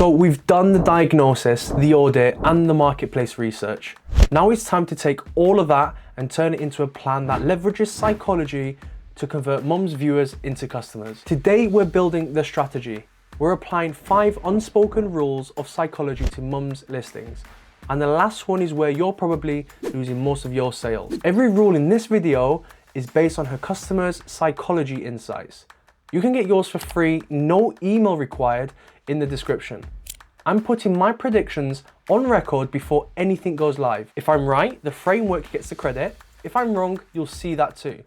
So we've done the diagnosis, the audit, and the marketplace research. Now it's time to take all of that and turn it into a plan that leverages psychology to convert mums' viewers into customers. Today we're building the strategy. We're applying 5 unspoken rules of psychology to mums' listings. And the last one is where you're probably losing most of your sales. Every rule in this video is based on her customers' psychology insights. You can get yours for free, no email required, in the description. I'm putting my predictions on record before anything goes live. If I'm right, the framework gets the credit. If I'm wrong, you'll see that too.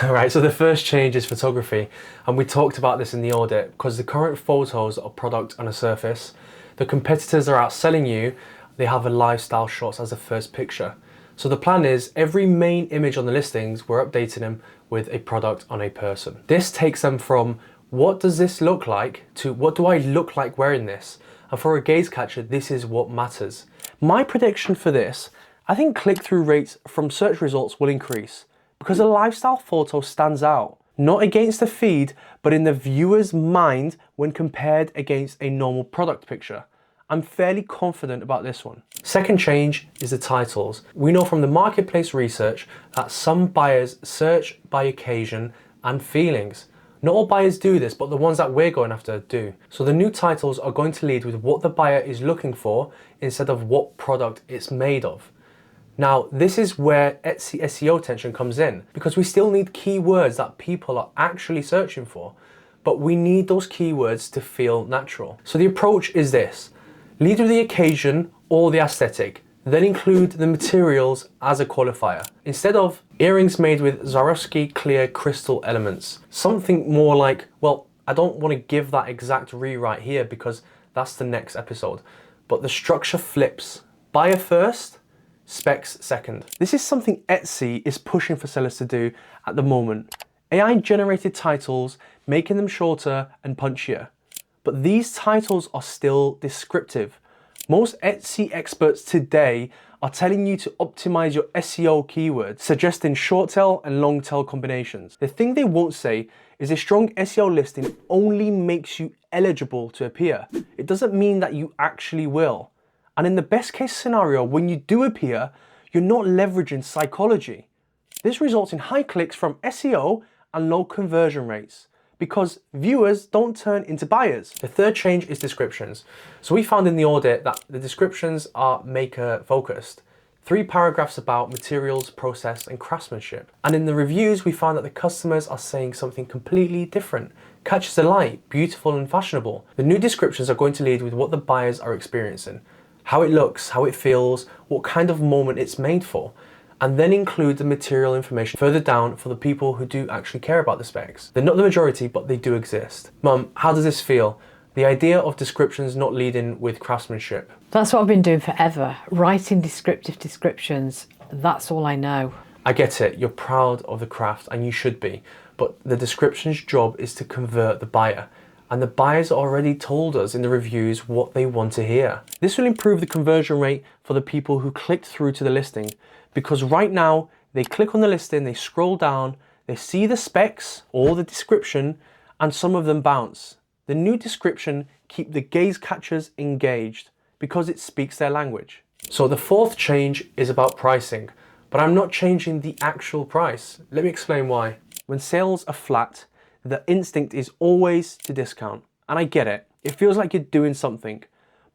All right, so the first change is photography. And we talked about this in the audit because the current photos are product on a surface. The competitors are outselling you. They have a lifestyle shots as the first picture. So the plan is every main image on the listings, we're updating them with a product on a person. This takes them from what does this look like to what do I look like wearing this? And for a Gazecatcher, this is what matters. My prediction for this, I think click-through rates from search results will increase because a lifestyle photo stands out, not against the feed, but in the viewer's mind when compared against a normal product picture. I'm fairly confident about this one. Second change is the titles. We know from the marketplace research that some buyers search by occasion and feelings. Not all buyers do this, but the ones that we're going after do. So the new titles are going to lead with what the buyer is looking for instead of what product it's made of. Now, this is where Etsy SEO tension comes in because we still need keywords that people are actually searching for, but we need those keywords to feel natural. So the approach is this: lead with the occasion or the aesthetic, then include the materials as a qualifier. Instead of earrings made with Swarovski clear crystal elements, something more like, well, I don't want to give that exact rewrite here because that's the next episode, but the structure flips. Buyer first, specs second. This is something Etsy is pushing for sellers to do at the moment. AI generated titles, making them shorter and punchier. But these titles are still descriptive. Most Etsy experts today are telling you to optimize your SEO keywords, suggesting short tail and long tail combinations. The thing they won't say is a strong SEO listing only makes you eligible to appear. It doesn't mean that you actually will. And in the best case scenario, when you do appear, you're not leveraging psychology. This results in high clicks from SEO and low conversion rates, because viewers don't turn into buyers. The third change is descriptions. So we found in the audit that the descriptions are maker focused. 3 paragraphs about materials, process, and craftsmanship. And in the reviews, we found that the customers are saying something completely different. Catches the light, beautiful and fashionable. The new descriptions are going to lead with what the buyers are experiencing, how it looks, how it feels, what kind of moment it's made for, and then include the material information further down for the people who do actually care about the specs. They're not the majority, but they do exist. Mum, how does this feel? The idea of descriptions not leading with craftsmanship. That's what I've been doing forever, writing descriptive descriptions. That's all I know. I get it, you're proud of the craft and you should be, but the description's job is to convert the buyer. And the buyers already told us in the reviews what they want to hear. This will improve the conversion rate for the people who clicked through to the listing, because right now they click on the listing, they scroll down, they see the specs or the description, and some of them bounce. The new description keeps the Gazecatchers engaged because it speaks their language. So the fourth change is about pricing, but I'm not changing the actual price. Let me explain why. When sales are flat, the instinct is always to discount. And I get it. It feels like you're doing something.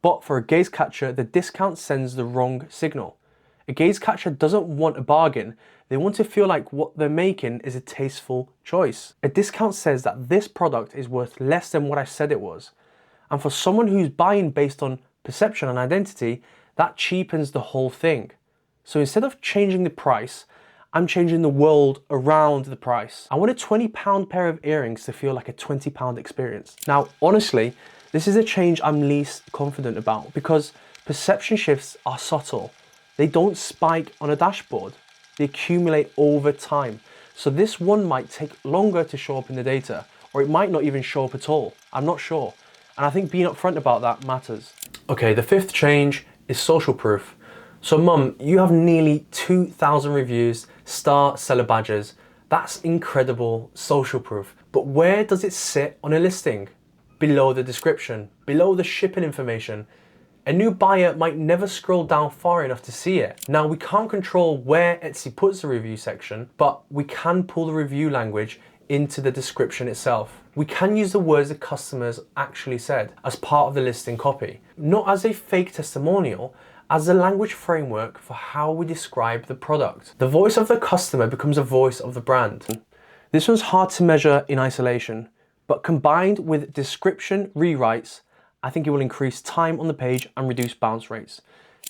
But for a Gazecatcher, the discount sends the wrong signal. A Gazecatcher doesn't want a bargain. They want to feel like what they're making is a tasteful choice. A discount says that this product is worth less than what I said it was. And for someone who's buying based on perception and identity, that cheapens the whole thing. So instead of changing the price, I'm changing the world around the price. I want a £20 pair of earrings to feel like a £20 experience. Now, honestly, this is a change I'm least confident about because perception shifts are subtle. They don't spike on a dashboard. They accumulate over time. So this one might take longer to show up in the data, or it might not even show up at all. I'm not sure. And I think being upfront about that matters. Okay, the fifth change is social proof. So Mum, you have nearly 2,000 reviews, star seller badges. That's incredible social proof. But where does it sit on a listing? below the description, below the shipping information. A new buyer might never scroll down far enough to see it. Now, we can't control where Etsy puts the review section, but we can pull the review language into the description itself. We can use the words the customers actually said as part of the listing copy, not as a fake testimonial, as the language framework for how we describe the product. The voice of the customer becomes a voice of the brand. This one's hard to measure in isolation, but combined with description rewrites, I think it will increase time on the page and reduce bounce rates,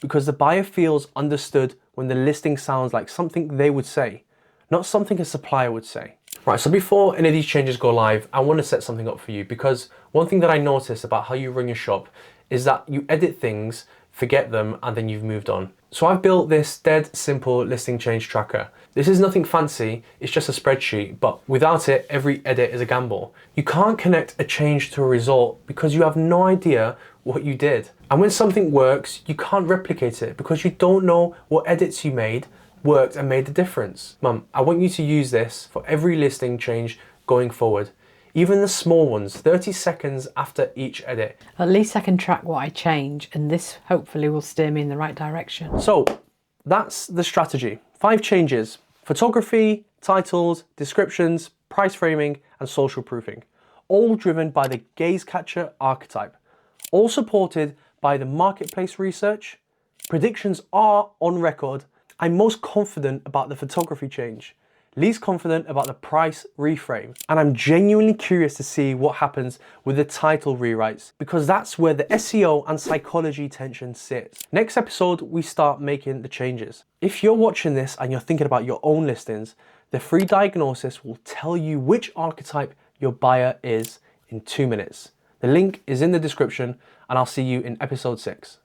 because the buyer feels understood when the listing sounds like something they would say, not something a supplier would say. Right, so before any of these changes go live, I want to set something up for you, because one thing that I notice about how you run your shop is that you edit things, forget them, and then you've moved on. So I've built this dead simple listing change tracker. This is nothing fancy, it's just a spreadsheet, but without it, every edit is a gamble. You can't connect a change to a result because you have no idea what you did. And when something works, you can't replicate it because you don't know what edits you made worked and made the difference. Mum, I want you to use this for every listing change going forward. Even the small ones, 30 seconds after each edit. At least I can track what I change, and this hopefully will steer me in the right direction. So that's the strategy. 5 changes: photography, titles, descriptions, price framing, and social proofing. All driven by the Gazecatcher archetype. All supported by the marketplace research. Predictions are on record. I'm most confident about the photography change, least confident about the price reframe, and I'm genuinely curious to see what happens with the title rewrites, because that's where the SEO and psychology tension sits. Next episode, we start making the changes. If you're watching this and you're thinking about your own listings, the free diagnosis will tell you which archetype your buyer is in 2 minutes. The link is in the description, and I'll see you in episode 6.